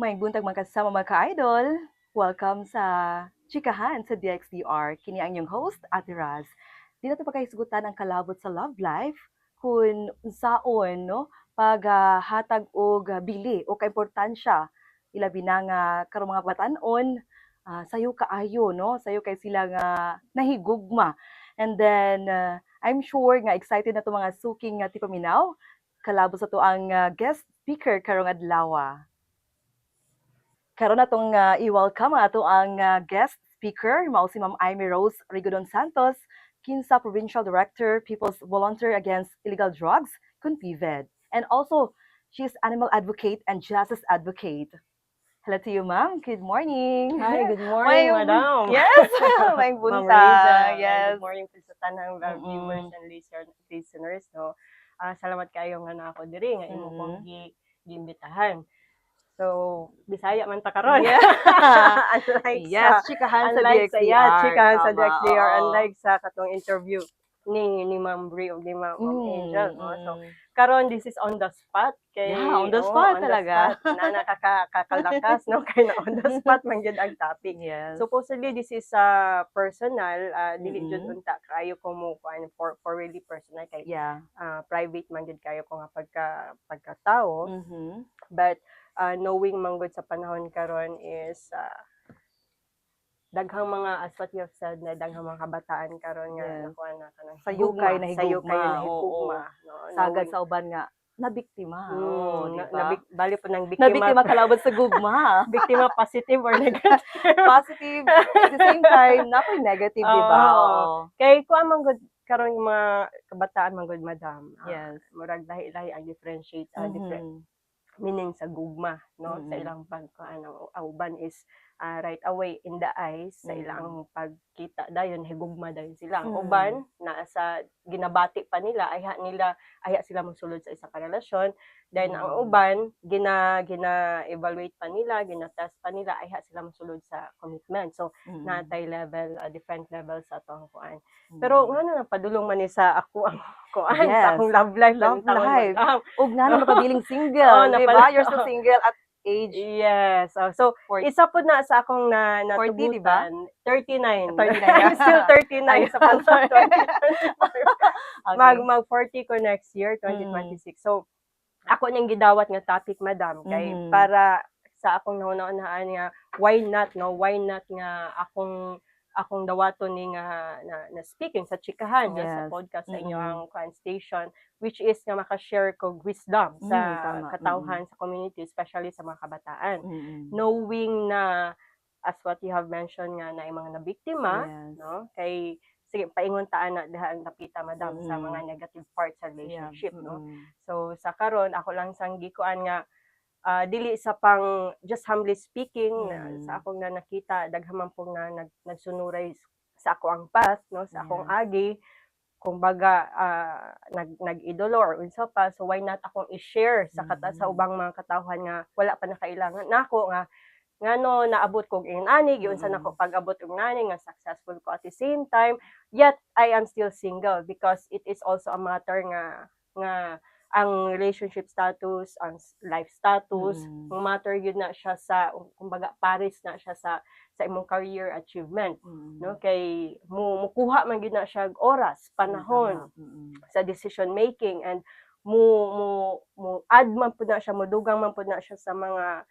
Maayong buntag mga kasama mga ka-idol. Welcome sa Chikahan sa DXDR. Kini ang inyong host, Ate Raz. Di nato pa kayo sugutan ang kalabot sa love life kung saon no paghatag og bili o kaimportansya ilabi na nga karong mga batan-on sayo kaayo no sayo kay sila nga nahigugma. And then I'm sure nga excited na to mga suking nga tipaminaw kalabot sa to ang guest speaker karong adlaw. Karon natong i-welcome ang ato ang guest speaker, mao si Ma'am Amy Rose Rigodon Santos, Kinsa Provincial Director, People's Volunteer Against Illegal Drugs, CONVIVED. And also, she is animal advocate and justice advocate. Hello to you, ma'am. Good morning. Hi, good morning, madam. Yes, may Ma'am buntag. Reza, Yes. good morning po sa tanang viewers and listeners. No? Salamat kayo nga na ako diri nga imo kong giimbitahan. So, Bisaya man ta karon. Yeah. Unlike Yes, chikahan sa unlike DXDR. chikahan sa Tama, DXDR, oo. unlike sa katong interview ni Ma'am Bri o ni Ma'am Angel. No? So, Mm. karon this is on the spot kay Yeah, on the spot talaga. na nakakalakas no kay na on the spot man gyud ang topic. Yes. Supposedly this is personal, dili jud unta kayo ko mo for really personal kay Yeah. private man gyud kayo ko nga pagkatao. But knowing man gud sa panahon karon is daghang mga, as what you have said, na daghang mga kabataan karon nga nakuha na kanang sayukay na higugma, no? Sagad sa uban nga nabiktima. Diba? Bali po ng biktima. Nabiktima kalabot sa gugma. Biktima positive or negative. Positive at the same time napoy negative, di ba? Kay kuha man gud karon yung mga kabataan man gud, madam. Yes. Murag lahi-lahi ang different meaning sa gugma, no? Sa ilang pagkuan ang uban is right away in the eyes sa ilang pagkita dayon higugma dayon sila. Ang uban na sa ginabati pa nila ayha sila mosulod sa isang relasyon. Then ang uban gina-evaluate pa nila, gina-test pa nila ayha sila mosulod sa commitment. So natay level, different levels sa atong kuan. Pero ngano na padulong man ni sa ako ang kuan sa akong love life. Ug ngano makabiling single, di ba? You're still single at age. Yes. So, isa po na sa akong natugutan. 40, di ba? 39. 39. I'm still 39 sa panahon 2024. Mag-40 ko next year, 2026. So, ako niyang gidawat nga topic, madam, kay para sa akong nauna-unaan nga, why not, no? Why not nga akong dawaton ni nga na speaking sa chikahan sa podcast sa inyo ang station, which is nga maka-share ko wisdom sa katawhan sa community, especially sa mga kabataan. Knowing na, as what you have mentioned nga na yung mga nabiktima, no? Kay sige, paingon taan na diha ang napita, madam, sa mga negative parts sa relationship, no? So sa karon ako lang sang gikuan nga dili sa pang just humbly speaking sa akong na nakita daghaman pong na nagsunuray sa ako ang path, no, sa akong agi, kumbaga nag-idolo or unsa pa, so why not akong i-share sa sa ubang mga katawhan nga wala pa nakailangan nako nga ngano naabot kog inani giunsa nako pag-abot og nani nga successful ko at the same time, yet I am still single because it is also a matter nga ang relationship status, ang life status, matter yun na siya sa, kumbaga, pares na siya sa imong career achievement, no? Kay mukuha man yun na siya oras, panahon, sa decision making, and add man po na siya, mudugang man po na siya sa mga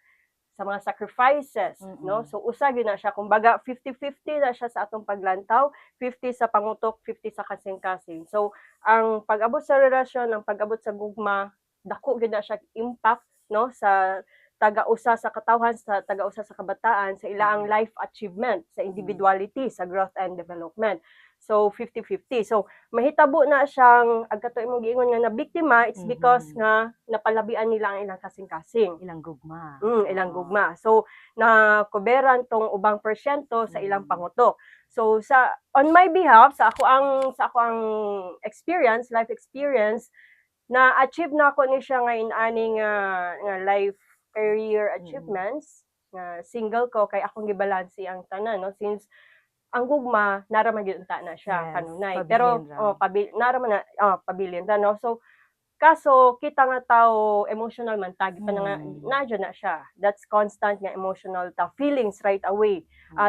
sacrifices, no? So usa gyud na siya, kumbaga 50-50 na siya sa atong paglantaw, 50 sa pangutok, 50 sa kasing-kasing. So ang pag-abot sa relasyon, ang pag-abot sa gugma, dako gyud na siya impact, no, sa taga-usa sa katawhan, sa taga-usa sa kabataan, sa ilang life achievement, sa individuality, sa growth and development. So 50-50. So mahitabo na siyang agkato imong giingon nga na biktima, it's because nga napalabian nila ang ilang kasing-kasing, ilang gugma. Ilang gugma. So na koberan tong ubang porsyento sa ilang pangutok. So on my behalf, sa ako ang experience, life experience, na achieve na ako ni siya nga inani nga life career achievements, nga single ko kay akong gibalansi ang tanan, no, since ang gugma nara man gyud unta na siya kanunay, pero pabilin ra, no. So Kaso kita nga tao emotional man tagi pa nga nadyo na siya. That's constant nga emotional ta feelings right away.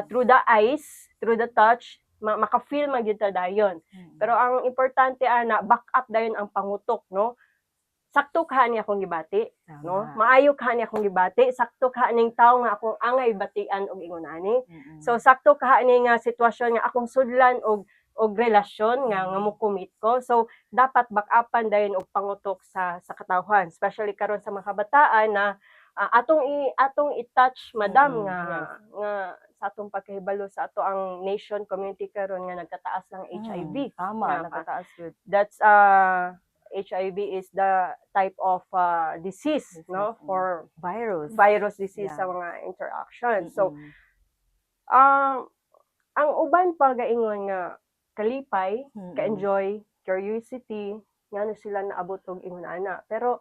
Through the eyes, through the touch, maka-feel man gyud ta dayon. Pero ang importante ana back up dayon ang pangutok, no? Sakto ka ni akong gibati, no? Maayo ka ni akong gibati, sakto ka ning tawo nga akong angay batian og ingon ani. So sakto ka ni nga sitwasyon nga akong sudlan og relasyon nga mo commit ko. So dapat back-upan dayon og pangutok sa katawhan, especially karon sa mga kabataan na atong i-touch madam nga sa atong pagkahibalo sa ato ang nation community karon nga nagtataas ng HIV. Tama, nagtataas yun. That's HIV is the type of disease, no, for virus disease sa mga interaction. So ang uban pa gaingon nga kalipay, ka-enjoy, curiosity, ngano sila naabot og ingon ana. Pero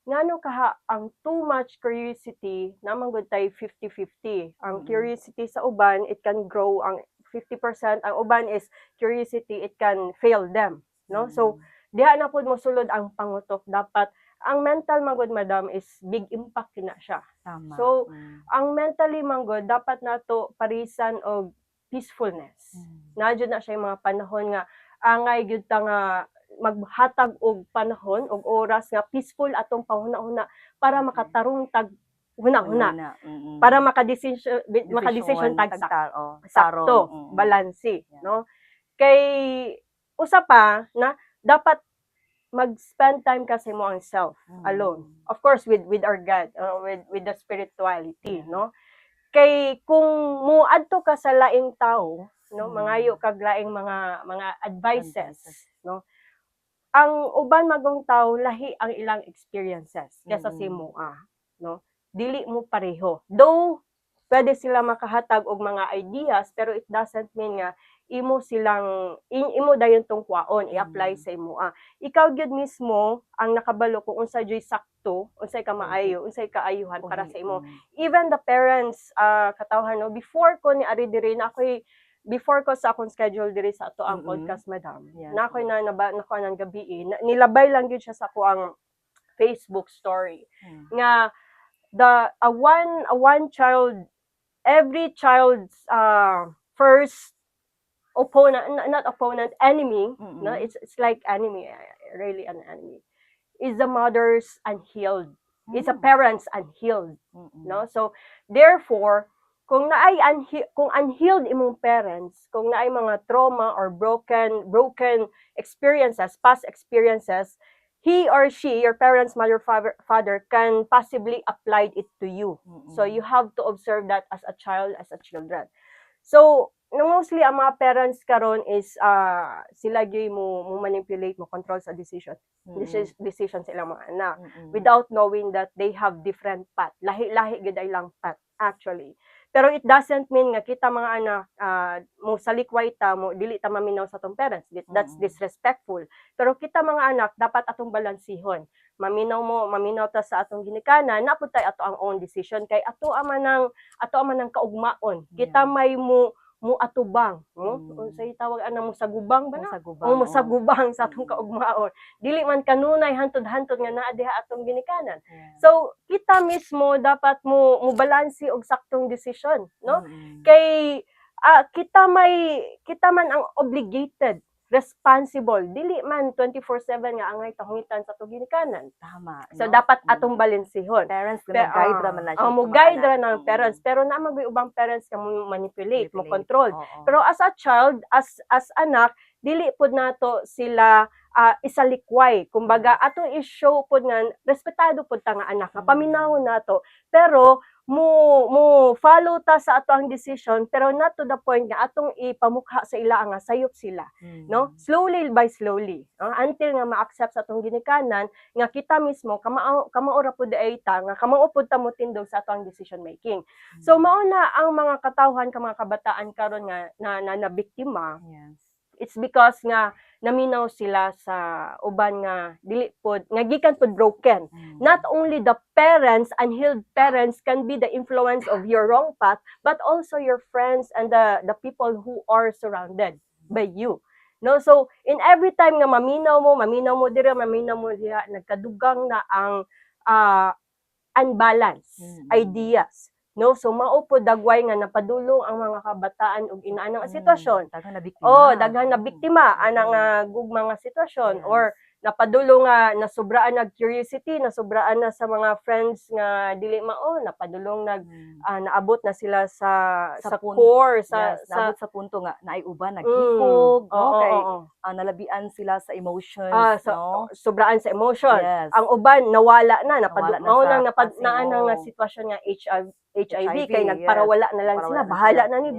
ngano kaha ang too much curiosity naman gud tay 50-50. Ang curiosity sa uban it can grow ang 50%, ang uban is curiosity it can fail them, no? So diha na pud mosulod ang pangutok. Dapat ang mental magud madam is big impact kina siya. Tama. So ang mentally manggod dapat nato parisan og peacefulness. Nadyo na siya yung mga panahon nga angay gyud ta nga maghatag og panahon og oras nga peaceful atong panghuna-huna para makatarong tag huna-huna. Para makadesisyon tag sakto, balanse, no? Kay usa pa na dapat mag-spend time kasi mo ang self alone. Of course with our God, with the spirituality, no? Kay kung muadto ka sa laing tao, no, mangayo kag laing mga advices, no. Ang uban magong tao lahi ang ilang experiences kaysa si mo, no. Dili mo pareho. Though pwede sila makahatag og mga ideas pero it doesn't mean nga imo dayon tong kwaon i-apply sa imo. Ikaw gyud mismo ang nakabalo kung unsa joy sakto, unsay ka maayo, unsay kaayuhan para sa imo. Even the parents katawhan no before ko ni ari diri na ako'y before ko sa akong schedule diri sa ato ang podcast madam. Na ako'y nakuha ng gabi nilabay lang gyud siya sa ako ang Facebook story nga one child, every child's first enemy, no, it's like enemy, really an enemy, is the mother's unhealed, is a parent's unhealed, no. So therefore kung unhealed imong parents, kung naay mga trauma or broken experiences, past experiences, he or she, your parents, mother, father, can possibly apply it to you. So you have to observe that as a child, as a children. So mostly ang mga parents karon is sila gyud mo manipulate, mo control sa decision sa ilang mga anak without knowing that they have different path. Lahi gyud ay lang path actually. Pero it doesn't mean nga kita mga anak mo salikway ta mo dili ta maminaw sa tong parents. That's disrespectful. Pero kita mga anak dapat atong balansihon. Maminaw ta sa atong ginikanan, napud tay ato ang own decision kay ato man ang kaugmaon. Kita may mo atubang, no? Unsay tawag ana mo sagubang ba na? Mo sagubang sa atong kaugmaon. Dili man kanunay hantod-hantod nga naa diha atong ginikanan. So kita mismo dapat mo balanse og saktong desisyon, no? Kay kita man ang obligated, responsible, dili man 24/7 nga angay tahungitan sa atong ginikanan. Tama. So dapat atong balansihon. Parents guide ra man na siya. Mo guide ra ng parents, pero na magay ubang parents nga mo manipulate, mo control. Pero as a child, as anak, dili pud nato sila isalikway. Kumbaga atong i-show pud nga respetado pud ta nga anak, nga paminawon nato. Pero mo follow ta sa ato ang decision, pero not to the point nga atong ipamukha sa ila nga sayop sila, no? Slowly by slowly, until nga ma-accept sa atong ginikanan nga kita mismo kamao ra pud ay ta nga kamao pud ta mo tindog sa ato ang decision making. So mao na ang mga katawhan ka mga kabataan karon nga na biktima. It's because nga naminaw sila sa uban nga dili pod nga gikan pod broken. Not only the parents, unhealed parents can be the influence of your wrong path, but also your friends and the people who are surrounded by you. no? So in every time nga maminaw mo dira, maminaw mo diha, nagkadugang na ang unbalanced ideas, no? So mao po dagway nga napadulong ang mga kabataan og inaanang sitwasyon. Daghang na biktima. Daghang na biktima ana nga gugma nga sitwasyon, or napadulong nga nasubraan nag curiosity, nasubraan na sa mga friends nga dili mao, napadulong naabot na sila sa core, naabot sa punto nga naay uban naghipog, kay nalabian sila sa emotions, no? Sobraan sa emotion. Yes. Ang uban nawala na, mao nang passing, nga sitwasyon nga HIV kay nagparawala na lang sila, bahala na ni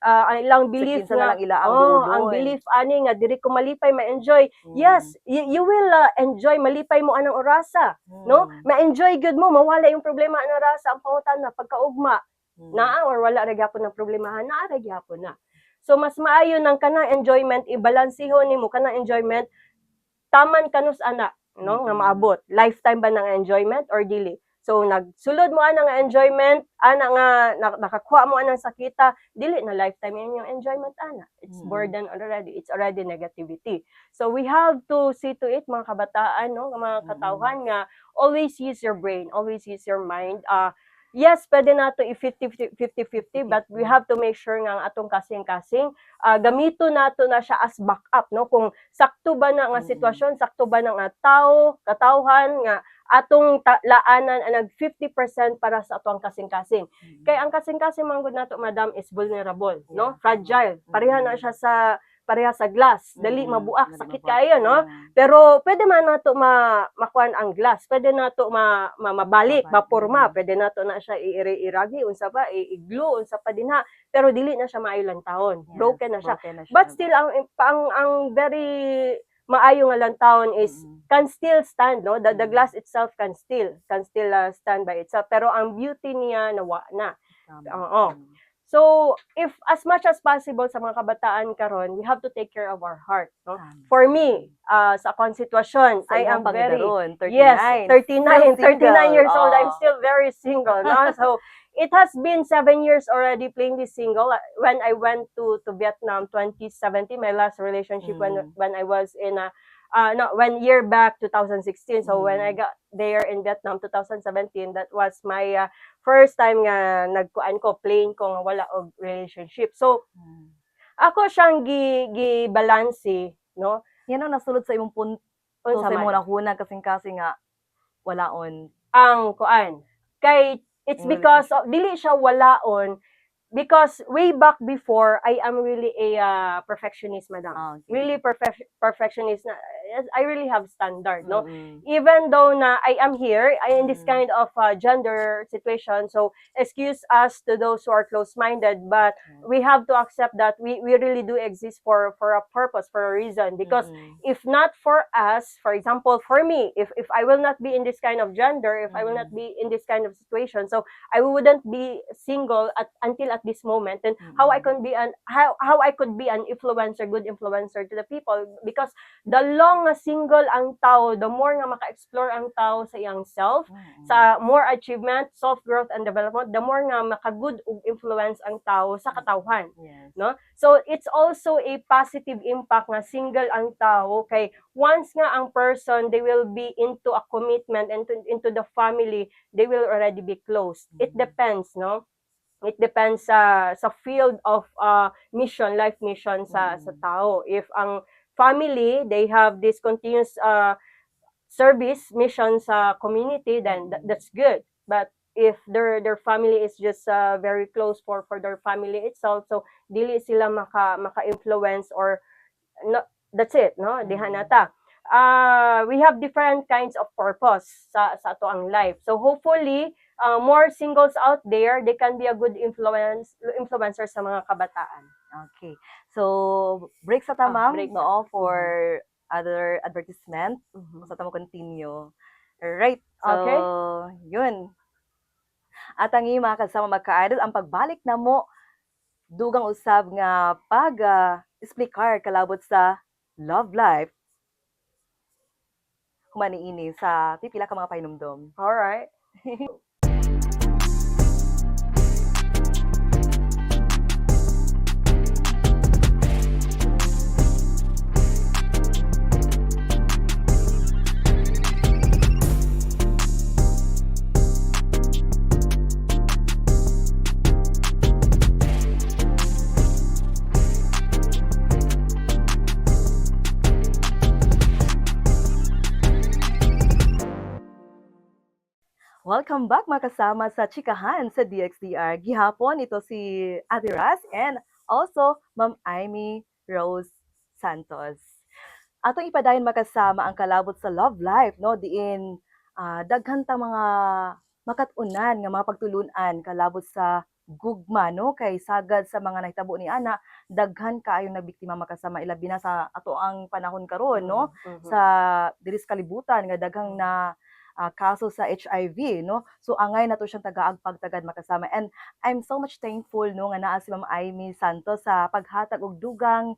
ang ilang belief na lang ila ang ang belief ani nga diri ko malipay ma-enjoy. Yes, you will enjoy, malipay mo anang orasa, no? Ma-enjoy good mo, mawala yung problema anang orasa. Ang pangutana pagkaugma naa or wala ra gyapon ng problemahan, naa ra gyapon na. So mas maayo nang kanang enjoyment ibalansihon nimo kanang enjoyment taman kanus ana, no? Nga maabot lifetime ba ng enjoyment or dili. So nagsulod mo ana nga enjoyment, ana nga nakakuha mo anang sakita, dili na lifetime yung enjoyment ana. It's burden already. It's already negativity. So we have to see to it mga kabataan, no, mga katawhan nga always use your brain, always use your mind. Yes, pwede nato i-50-50, but we have to make sure nga ang atong kasing-kasing gamito nato na siya as backup, no? Kung sakto ba na nga sitwasyon, sakto ba na nga katawhan nga atong laanan nag 50% para sa atong kasing-kasing. Kay ang kasing-kasing manggod nato, madam, is vulnerable, no? Fragile. Pareha na siya pareha sa glass, dali mabuak, sakit kayo, no? Pero pwede man nato makuan ang glass, pwede nato mabalik, maporma, pwede nato na siya iragi unsa ba, i-glue unsa pa dinha, pero dili na siya maayo tahon. Broken na siya. But still ang very maayo nga lantawon is can still stand, no? The glass itself can still stand by itself, pero ang beauty niya nawa na. So, if as much as possible sa mga kabataan karon, we have to take care of our heart, no? For me, sa akong sitwasyon, I am very 39. Yes, 39 years old. I'm still very single, no? So, it has been 7 years already plainly single. When I went to Vietnam 2017, my last relationship when I was in a 1 year back 2016. So when I got there in Vietnam 2017, that was my first time nga nagkuan ko, plain ko nga wala og relationship. So ako siyang gi-balanse, no? Yan ang nasulod sa imong punto sa imong nahuna kasing-kasing nga walaon ang kuan. Kay it's because of, dili siya walaon because way back before I am really a perfectionist, madam. Really perfectionist na. I really have standard, no? Even though na I am here, I in this kind of gender situation, so excuse us to those who are close-minded, but we have to accept that we really do exist for a purpose, for a reason. Because if not for us, for example, for me, if I will not be in this kind of gender, if I will not be in this kind of situation, so I wouldn't be single until at this moment, and how I could be an influencer, good influencer to the people, because the long nga single ang tao, the more nga maka-explore ang tao sa iyang self, sa more achievement, self-growth and development, the more nga maka-good influence ang tao sa katawhan, no? So it's also a positive impact nga single ang tao, kay once nga ang person they will be into a commitment and into the family, they will already be close. It depends, no? It depends sa field of mission, life mission sa tao. If ang family, they have this continuous service mission sa community, then that's good. But if their family is just very close for their family itself, so dili sila maka-influence or no, that's it, no? Diha nata. We have different kinds of purpose sa ato ang life. So hopefully, more singles out there, they can be a good influencer sa mga kabataan. Okay. So, break sa tamang, no, for other advertisement. Sa tamang continue. Right. So, okay. Yun. At ang mga kasama magka-idol, ang pagbalik na mo, dugang usab nga pag-explicar kalabot sa love life. Humaniini sa pipila ka mga pahinumdom. Alright. Welcome back mga kasama sa Chikahan sa DXDR. Gihapon ito si Ate Raz and also Ma'am Amy Rose Santos. Atong ipadayon makasama ang kalabot sa love life no diin daghan ta mga makatunan nga mga pagtulunan kalabot sa gugma no kay sagad sa mga nahitabo ni ana daghan kaayong nabiktima makasama ilabi na sa ato ang panahon karon no sa diri sa kalibutan nga daghang na kaso sa HIV no so angay nato siyang tagaag pagtagad makasama and I'm so much thankful no nga naa si Ma'am Amy Santos sa paghatag og dugang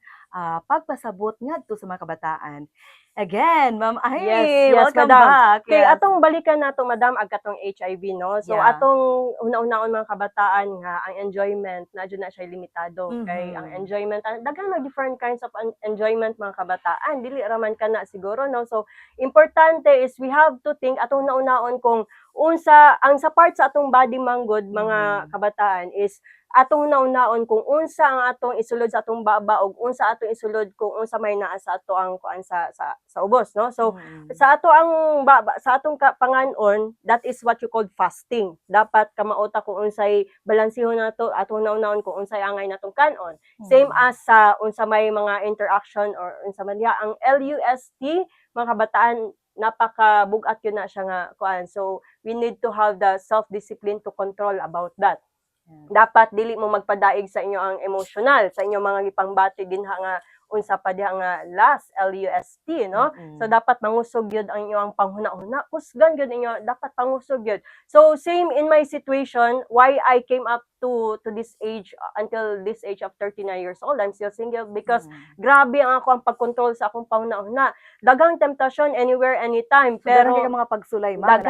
pagpasabot ngadto sa mga kabataan. Again, Ma'am Amy, Yes, welcome madam. back. Kay Yes. atong balikan nato madam ag katong HIV no. So Yeah. atong una-unaon mga kabataan nga ang enjoyment na jud na siya limitado kay ang enjoyment daghan mga different kinds of enjoyment mga kabataan dili ra man kana siguro no. So importante is we have to think atong una-unaon kung unsa ang sa part sa atong body manggod mga kabataan is atong naunaon kung unsa ang atong isulod sa atong baba ug unsa atong isulod kung unsa may naa sa ato ang kuan sa ubos no. So sa ato ang sa atong panganon that is what you call fasting. Dapat kamauta kung unsay balansihon nato atong naunaon kung unsay angay natong kanon. Same as sa unsa may mga interaction or unsa man diha ang LUST mga kabataan napaka-bugat yun na siya nga kuan. So we need to have the self-discipline to control about that. Dapat dili mo magpadaig sa inyo ang emotional sa inyo mga gipangbati dinha nga unsa pa diha nga last LUST no. So dapat mangusog gyud ang inyong panghuna-huna kusgan gyud inyo dapat pangusog gyud. So same in my situation why I came up to this age until this age of 39 years old I'm still single because grabe ang ako ang pagkontrol sa akong panghuna-huna. Daghang temptation anywhere anytime pero daghan mga pagsulay man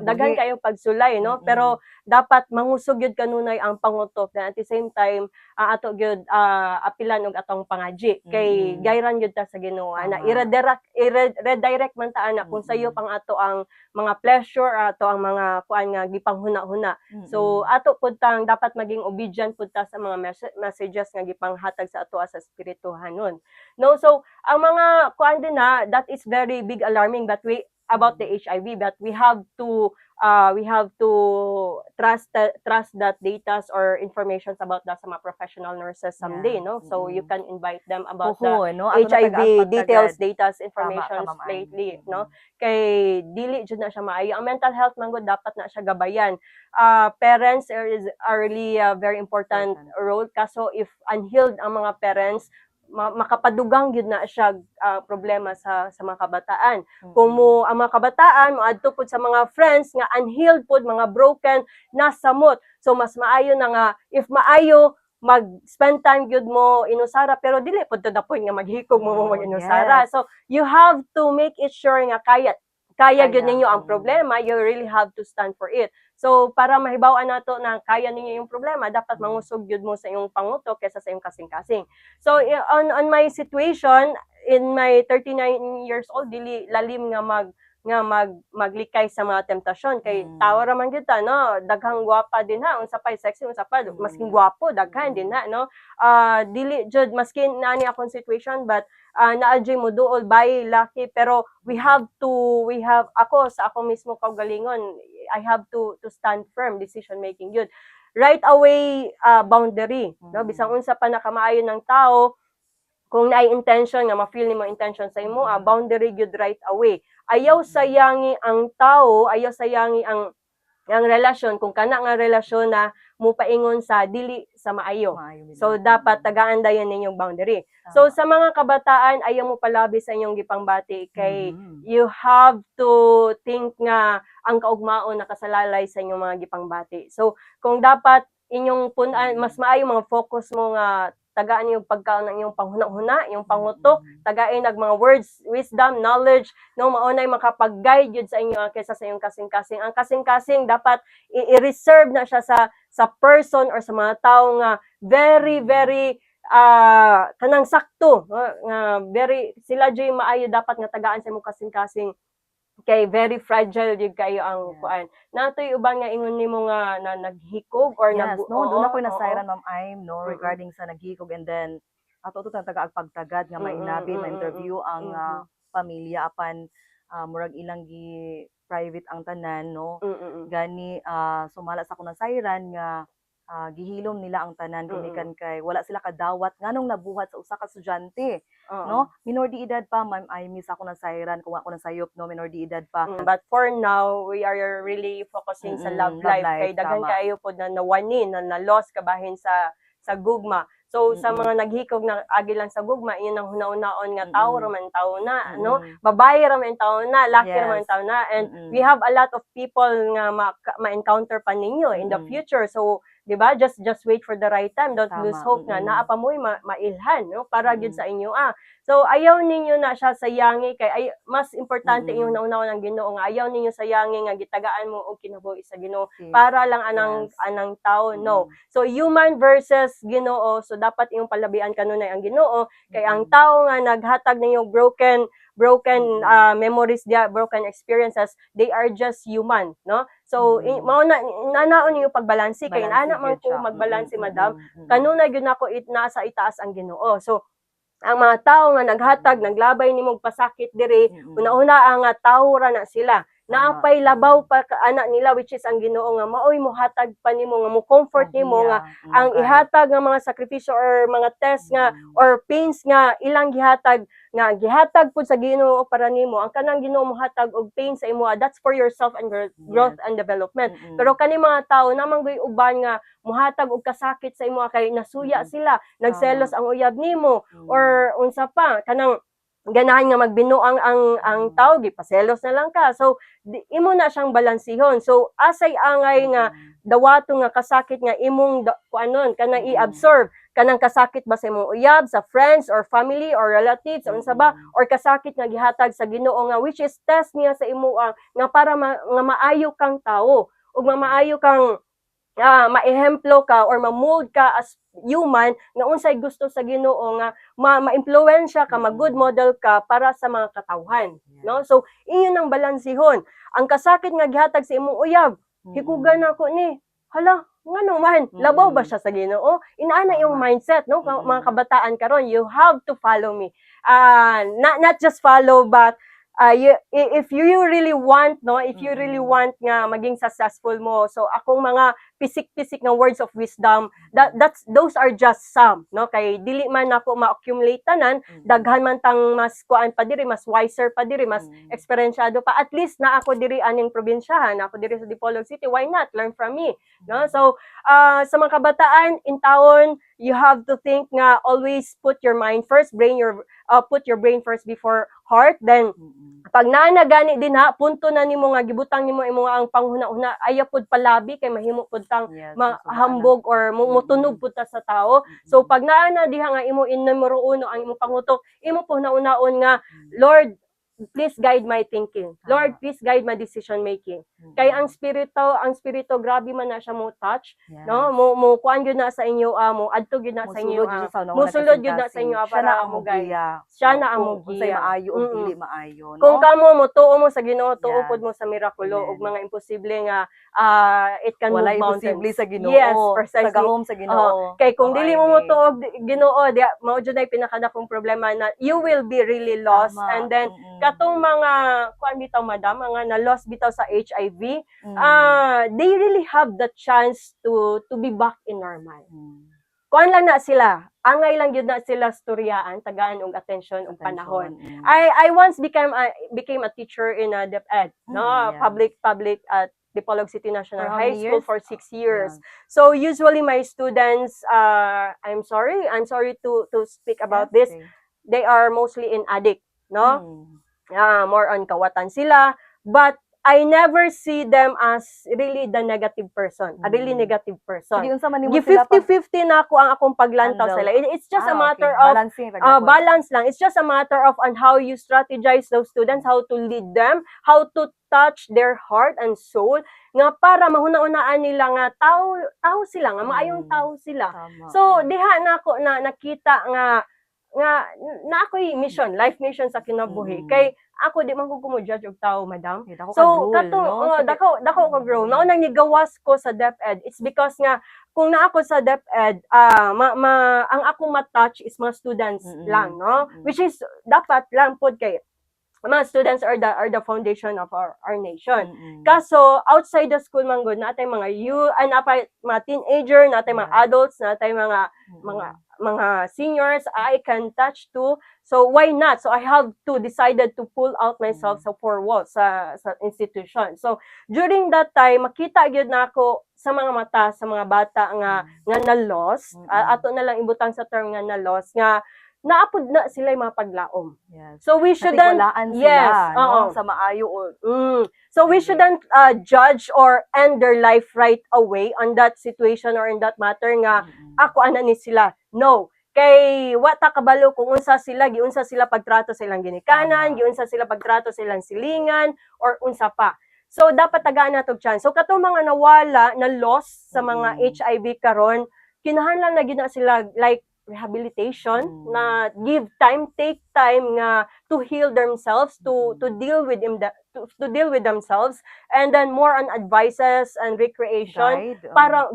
daghan kayo pagsulay no pero dapat mangusog gyud kanunay ang pangutok and at the same time ato gyud apilan og atong pangaji kay gayran gyud ta sa Ginoo na i-redirect man ta ana kung sayo pang ato ang mga pleasure ato ang mga kuan nga gipanghuna-huna. So ato pud tang dapat maging obedient pud ta sa mga messages nga gipanghatag sa ato sa espirituhanon no. So ang mga kuan din that is very big alarming that we about the HIV but we have to trust that data or information about that sa mga professional nurses someday no. So you can invite them about the no? HIV details datas information lately no kay dili jud na siya maayo ang mental health man gud dapat na siya gabayan. Parents are really a very important role kaso if unhealed ang mga parents makapadugang gyud na siya problema sa mga kabataan. Kung ang mga kabataan moadto pud sa mga friends nga unhealed pud mga broken nasamot. So mas maayo na nga if maayo mag-spend time gyud mo inusara pero dili pud to the point nga maghikog mo mag-inusara. So you have to make it sure nga kaya gyud ninyo ang problema, you really have to stand for it. So para mahibaw-an nato na kaya ninyo yung problema, dapat mangusog gyud mo sa imong pangutok kaysa sa imong kasing-kasing. So on my situation in my 39 years old dili lalim nga maglikay sa mga temptasyon kay tao ra man gyud ta no daghang gwapa din unsa pa sexy unsa pa masking gwapo daghan din no. Dili jud maskin nani akong situation but naadjay mo duol bay lucky pero we have ako sa ako mismo kaugalingon I have to stand firm decision making yun right away boundary no bisang unsa pa nakamaayo ng tao kung naay intention nga ma-feel nimo intention sa imo boundary gyud right away. Ayaw sayangi ang tao, ayaw sayangi ang relasyon kung kana nga relasyon na mupaingon sa dili sa maayo. So dapat tagaan dayon ninyong boundary. So sa mga kabataan ayaw mo palabi sa inyong gipangbati kay you have to think nga ang kaugmaon nakasalalay sa inyong mga gipangbati. So kung dapat inyong punan mas maayo mga focus mo nga tagaan yung pagkaon ng iyong panghuna-huna, yung pangutok, tagain nag mga words, wisdom, knowledge, no maunay makapag-guide yun sa inyo kaysa sa iyong kasing-kasing. Ang kasing-kasing dapat i-reserve na siya sa person or sa mga tao nga very kanang sakto, nga very sila joy maayo dapat nga tagaan sa imong kasing-kasing kay very fragile yun kayo ang kuan. Natoy uban nga ingon nimo nga na naghikog or doon ako nasayran Ma'am Aim no regarding sa naghikog and then ato to tagaagpagtagad nga mainabin ma-interview ang pamilya apan murag ilang gi private ang tanan, no? Mm. Gani, sumala sa akong nasayran nga gihilom nila ang tanan gumikan kay wala sila kadawat nganong nabuhat sa usa ka estudyante, Oo. no? Minor de edad pa, ma'am, ay miss ako nasayran kung ako nasayop, no? Minor de edad pa. But for now, we are really focusing sa love Love life. life, Kay daghan tama. kaayo pod na nawani, na lost kabahin sa gugma. So sa mga naghikog na agi lang sa gugma, iyon ang hunaon-naon nga tawo raman tawo na, no? Babae raman tawo na, laki raman tawo na, and we have a lot of people nga ma-encounter pa ninyo in the future. So, di ba? Just wait for the right time. Don't lose hope nga naa pa mo'y mailhan, no? Para gyud sa inyo. So ayaw ninyo na siya sayangi kay mas importante yung naunaw ng Ginoo nga ayaw ninyo sayangi nga gitagaan mo og kinabuhi sa Ginoo para lang anang tao, no. So human versus Ginoo, so dapat iyong palabian kanunay ang Ginoo kay ang tao nga naghatag ninyo broken memories dia, broken experiences, they are just human, no. So mao na nanaon niyo pagbalanse kay ana man ko magbalanse, madam, kanunay gyud nako nasa itaas ang Ginoo. So ang mga tao nga naghatag, naglabay nimo pasakit diri, una-una nga tawo ra na sila. Naapay labaw pa ana nila, which is ang Ginoo nga maoy mo hatag pa nimo nga mo comfort nimo nga ang ihatag nga mga sakripisyo or mga test nga or pains nga ilang gihatag pud sa Ginoo para nimo. Ang kanang Ginoo mo hatag og pain sa imo, that's for yourself and growth and development. Pero kani mga tao namang gay uban nga muhatag og kasakit sa imo kay nasuya sila, nagselos ang uyab nimo, or unsa pa kanang ganahan nga magbinuang ang tao, gipaselos na lang ka. So imo na siyang balansihon. So asay angay nga dawato nga kasakit nga imong kuanon kanang i-absorb, kanang kasakit ba sa imong uyab, sa friends or family or relatives, unsa ba, or kasakit nga gihatag sa Ginoo nga which is test niya sa imo nga para nga maayo kang tao ug maayo kang maehemplo ka or ma-mold ka as human nga unsay gusto sa Ginoo nga ma-impluwensya ka, mag-good model ka para sa mga katawhan, no? So iyon ang balansihon. Ang kasakit nga gihatag sa imong uyab, hikugan ako ni, hala, ngano man, labaw ba siya sa Ginoo? Inaana yung mindset, no? Mga kabataan karon, you have to follow me. Not just follow, but if you really want, no, if you really want nga maging successful mo, so akong mga pisik-pisik nga words of wisdom, those are just some, no, kay dili man nako ma-accumulate tanan, daghan man tang mas kuan pa diri, mas wiser pa diri, mas eksperensyado pa, at least na ako diri aning probinsyahan, ako diri sa Dipolog City, why not learn from me, no? So sa mga kabataan in taon, you have to think nga always put your mind first, put your brain first before heart. Then pag naana gani din ha, punto na nimo nga gibutang nimo imo ang panghuna-una, ayaw pud palabi kay mahimo pud tang mahambog or mutunog pud ta sa tao. So pag naana diha nga imo in numero uno ang imo pangutok, imo po nauna-on nga, Lord, please guide my thinking. Lord, please guide my decision making. Kay ang spirito grabe man na siya mo touch, no? Mo kuan gyud na sa inyo, mo adto gyud na sa inyo, musulod gyud na sa inyo para mo guide. Siya na ang kung say maayo o dili maayo, no? Kung kamo mo tuo mo sa Ginoo, tuo pud mo sa mirakulo ug mga imposible nga it can move mountains. Wala imposible sa Ginoo. Yes, precisely. Sa gahom sa Ginoo. Kay kung dili mo motuo Ginoo, mao jud ay pinakadakong problema na you will be really lost. And then katong mga kuan bitaw, madam, mga na-lost bitaw sa HIV, they really have the chance to be back in normal. Kuan lang na sila, angay lang yun na sila storyaan, tagaan og attention og panahon. I once became a teacher in a DepEd, no, public at Dipolog City National High School for 6 years. So usually my students, I'm sorry to speak about this, they are mostly in addict, no? More on kawatan sila, but I never see them as really the negative person, a really negative person. Gi 50-50 na ako ang akong paglantaw sa ila. It's just a matter of balance lang. It's just a matter of on how you strategize those students, how to lead them, how to touch their heart and soul, nga para mahuna-unaan nila nga tao sila, nga maayong tao sila. So diha na ako na nakita nga na ako'y mission, life mission sa kinabuhi. Kay ako di man ko mo-judge og tao, madam. So katong dako ka grow. Mao nang nigawas ko sa DepEd. It's because nga kung naa ako sa DepEd, ang akong ma-touch is mga students lang, no? Which is dapat lang pod kay mga students are the foundation of our nation. Kaso outside the school man gud natay mga napay mga teenager, natay mga adults, natay mga seniors I can touch to. So why not? So I have to decided to pull out myself sa four walls sa institution. So during that time makita gyud nako sa mga mata sa mga bata nga na-lost, ato na lang ibutang sa term nga na-lost nga naapod na sila yung mga paglaom. Yes. So we shouldn't, sila, no? Sa maayo. So we shouldn't judge or end their life right away on that situation or in that matter nga ako ana ni sila. No. Kay wata kabalo kung unsa sila pagtrato sa ilang ginikanan, giunsa sila pagtrato sa ilang silingan or unsa pa. So dapat tagaan nato chance. So katong mga nawala na lost sa mga HIV karon, kinahanglan na gid na sila like rehabilitation na take time nga to heal themselves, to deal with themselves, and then more on advices and recreation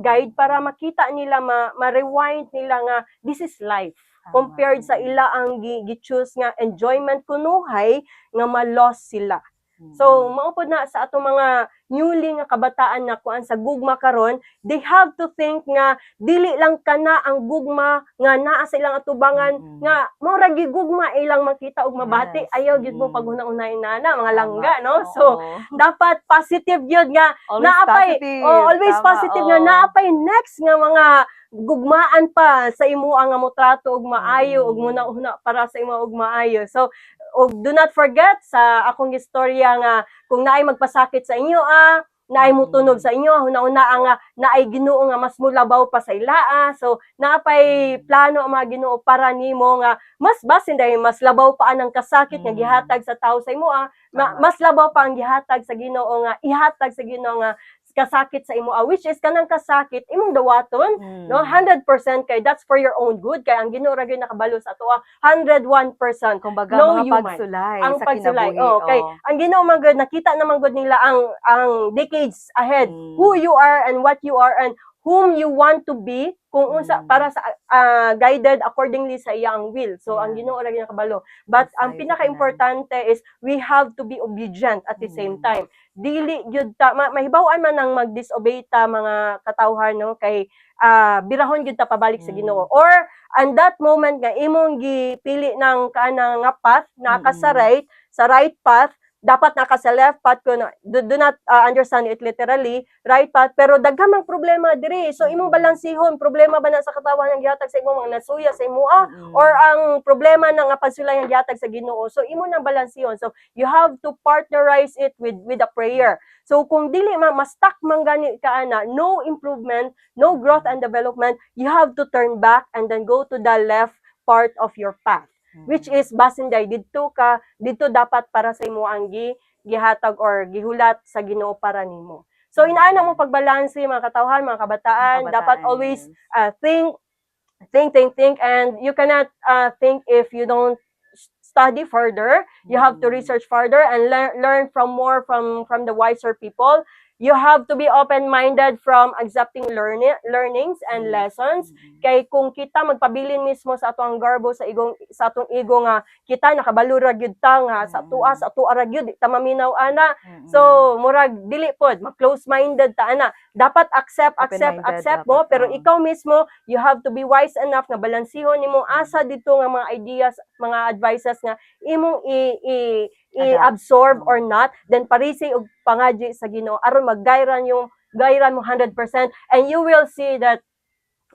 guide para makita nila ma-rewind nila nga this is life compared sa ila ang gi-choose nga enjoyment kunuhay nga ma-lost sila. So maupod na sa atong mga newly nga kabataan na kuan sa gugma karon, they have to think nga dili lang kana ang gugma nga naa sa ilang atubangan nga mao ra gyud gugma ilang makita og mabati, ayaw gyud mo paghuna-unay nana mga langga, no? So dapat positive gyud nga naapay always positive nga naapay next nga mga gugmaan pa sa imo nga motrato og maayo og muna para sa imo og maayo. So do not forget sa akong istorya nga kung naay magpasakit sa inyo naay mutunog sa inyo huna-una nga naay Ginoo nga mas mulabaw pa sa ilaa. So naapay plano ang mga Ginoo para nimo nga mas basin dahil mas labaw pa anang kasakit nga gihatag sa tawo sa imo mas labaw pa ang gihatag sa Ginoo nga ihatag sa Ginoo nga kasakit sa imo which is kanang kasakit imong dawaton no 100% kay that's for your own good kay ang Ginoo ra gyud nakabalo sa ato 101%. Kumbaga mga pagsulay ang sa pagsulay kinabuhi. kay ang Ginoo man gyud nakita naman gyud nila ang decades ahead who you are and what you are and whom you want to be kung unsa para sa guided accordingly sa iyang will. So ang Ginoo ra gyud nakabalo. But ang pinaka-importante is we have to be obedient at the same time. Dili gyud ta mahibaw-an man nang mag-disobey ta mga katawhan no kay birahon gyud ta pabalik sa Ginoo or and that moment nga imong gipili ng kanang nga path naka sa right path dapat naka sa left path ko do not understand it literally right path pero daghamang problema diri so imong balansihon problema ba na sa katawan nga gihatag sa imong mga nasuya sa imo or ang problema na nga pagsulay nga gihatag sa Ginoo so imo nang balansihon so you have to partnerize it with a prayer. So kung dili ma-stuck man gani ka no improvement, no growth and development, you have to turn back and then go to the left part of your path. Which is basinday didto dapat para sa imo ang gihatag or gihulat sa Ginoo para nimo. So inaana mo pagbalanse mga katawhan, mga kabataan, dapat always think and you cannot think if you don't study further. You have to research further and learn from the wiser people. You have to be open-minded from accepting learnings and lessons. Kay kung kita magpabilin mismo sa atong garbo sa atong ego nga kita nakabalo ra gyud ta nga sa tua ra gyud ta maminaw ana. So murag dili pod ma-close-minded ta ana. Dapat accept mo pero ikaw mismo you have to be wise enough nga balansihon nimo asa dito nga mga ideas, mga advices nga imong i-absorb or not then parisi og pangadyo sa Ginoo aron maggayran mo 100% and you will see that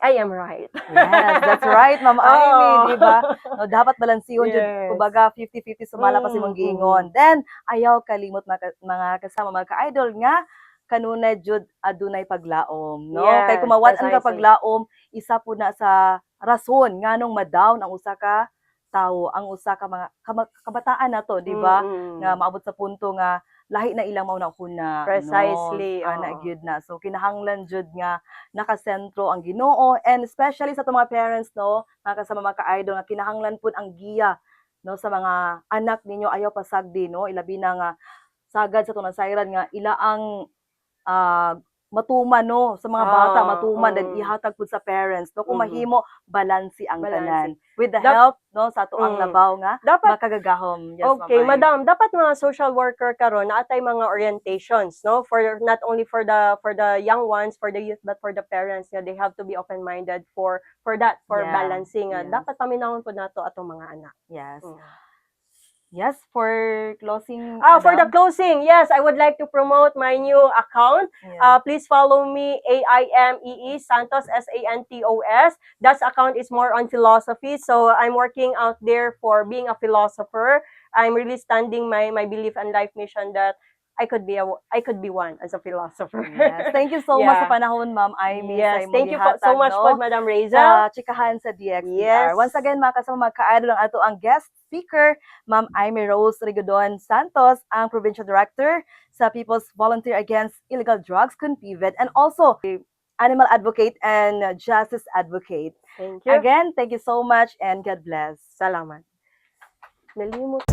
I am right. Yes, that's right, Ma'am Amy, di ba? No, dapat balansihon jud kumbaga 50-50 sumala pa si mong giingon. Then ayaw kalimot mga kasama mga ka-idol nga kanunay jud adunay paglaom, no? Kay kumawat ang paglaom isa po na sa rason nganong ma-down ang usa ka tawo, ang usa ka mga kabataan nato, di ba? Nga maabot sa punto nga lahi na ilang mauna kuna. Precisely. No? Ana gyud na. So kinahanglan jud nga nakasentro ang Ginoo and especially sa mga parents no, mga kasama mga ka-idol nga kinahanglan pud ang giya no sa mga anak ninyo ayaw pasagdi no, ilabi na nga sagad sa tunang sayran nga ila ang matuman no sa mga bata, matuman then mm. ihatag pud sa parents no kung Mhm. mahimo balansi ang Balanse. tanan with the Dap- help no sa tuang Mm. labaw nga Dapat makagagahom. Yes, okay, Ma'am Ay. madam, dapat mga social worker karon naatay mga orientations, no? For not only for the young ones, for the youth, but for the parents, nga they have to be open-minded for that, for Yeah, balancing. yes. Dapat paminahon po nato atong mga anak. Yes. Mm. Yes, for closing, For the Madam. closing, yes, I would like to promote my new account. Yeah. Please follow me, AIMEE Santos, SANTOS. That account is more on philosophy. So I'm working out there for being a philosopher. I'm really standing my belief and life mission that I could be one as a philosopher. Yes. Thank you so much sa Yeah. panahon, Ma'am Amy, sa Yes, imong thank you so gihatag, much no? po, Madam Reza. Sa chikahan sa DXDR. Yes. Once again, mga kasama, mga ka-idol, ang ato ang guest speaker, Ma'am Amy Rose Rigodon Santos, ang Provincial Director sa People's Volunteer Against Illegal Drugs, CONPIVET, and also animal advocate and justice advocate. Thank you. Again, thank you so much and God bless. Salamat. Nalimot.